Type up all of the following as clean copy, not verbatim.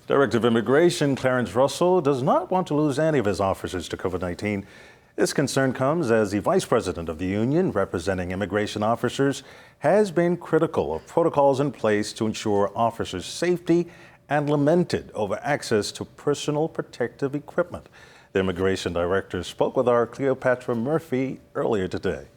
Director of Immigration Clarence Russell does not want to lose any of his officers to COVID-19. This concern comes as the Vice President of the union representing immigration officers has been critical of protocols in place to ensure officers' safety and lamented over access to personal protective equipment. The immigration director spoke with our Cleopatra Murphy earlier today.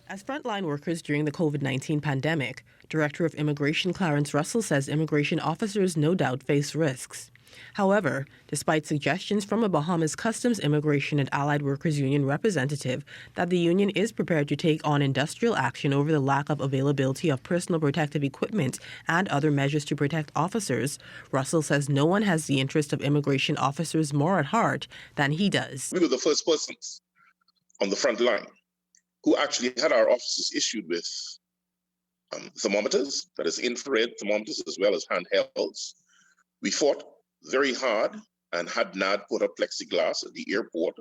As frontline workers during the COVID-19 pandemic, Director of Immigration Clarence Russell says immigration officers no doubt face risks. However, despite suggestions from a Bahamas Customs, Immigration and Allied Workers Union representative that the union is prepared to take on industrial action over the lack of availability of personal protective equipment and other measures to protect officers, Russell says no one has the interest of immigration officers more at heart than he does. We were the first persons on the front line who actually had our officers issued with thermometers, that is infrared thermometers as well as handhelds. We fought very hard and had NAD put up plexiglass at the airport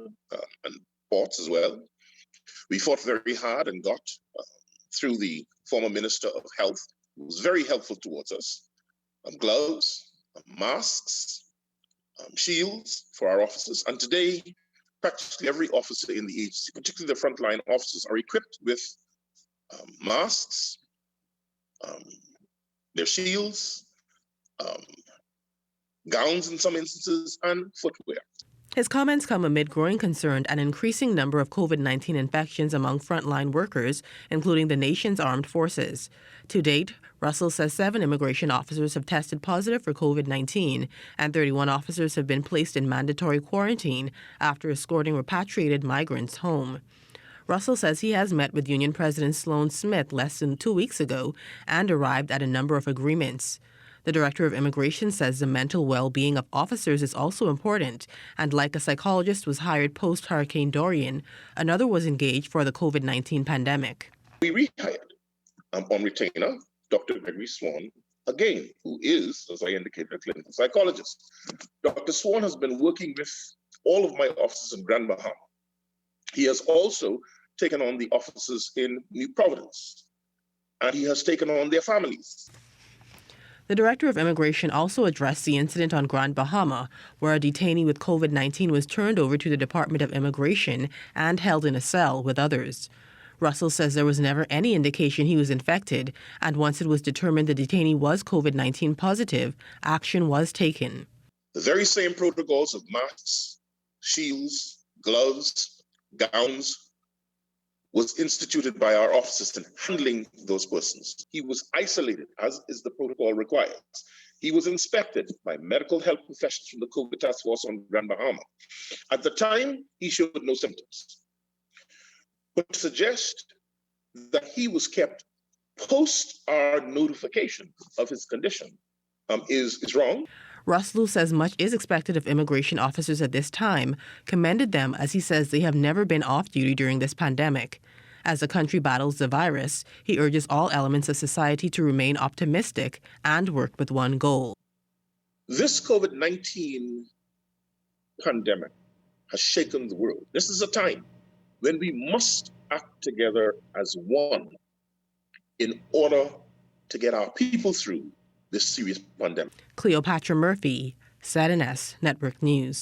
and ports as well. We fought very hard and got through the former Minister of Health, who was very helpful towards us, gloves, masks, shields for our officers. And today, practically every officer in the agency, particularly the frontline officers, are equipped with masks, their shields, gowns in some instances, and footwear. His comments come amid growing concern and increasing number of COVID-19 infections among frontline workers, including the nation's armed forces. To date, Russell says 7 immigration officers have tested positive for COVID-19, and 31 officers have been placed in mandatory quarantine after escorting repatriated migrants home. Russell says he has met with Union President Sloan Smith less than 2 weeks ago and arrived at a number of agreements. The Director of Immigration says the mental well-being of officers is also important, and like a psychologist was hired post-Hurricane Dorian, another was engaged for the COVID-19 pandemic. We rehired on retainer Dr. Gregory Swan, again, who is, as I indicated, a clinical psychologist. Dr. Swan has been working with all of my officers in Grand Bahama. He has also taken on the officers in New Providence, and he has taken on their families. The Director of Immigration also addressed the incident on Grand Bahama, where a detainee with COVID-19 was turned over to the Department of Immigration and held in a cell with others. Russell says there was never any indication he was infected, and once it was determined the detainee was COVID-19 positive, action was taken. The very same protocols of masks, shields, gloves, gowns was instituted by our officers in handling those persons. He was isolated, as is the protocol requires. He was inspected by medical health professionals from the COVID task force on Grand Bahama. At the time, he showed no symptoms. But to suggest that he was kept post our notification of his condition is wrong. Russell says much is expected of immigration officers at this time, commended them as he says they have never been off duty during this pandemic. As the country battles the virus, he urges all elements of society to remain optimistic and work with one goal. This COVID-19 pandemic has shaken the world. This is a time when we must act together as one in order to get our people through this serious pandemic. Cleopatra Murphy, SAT&S Network News.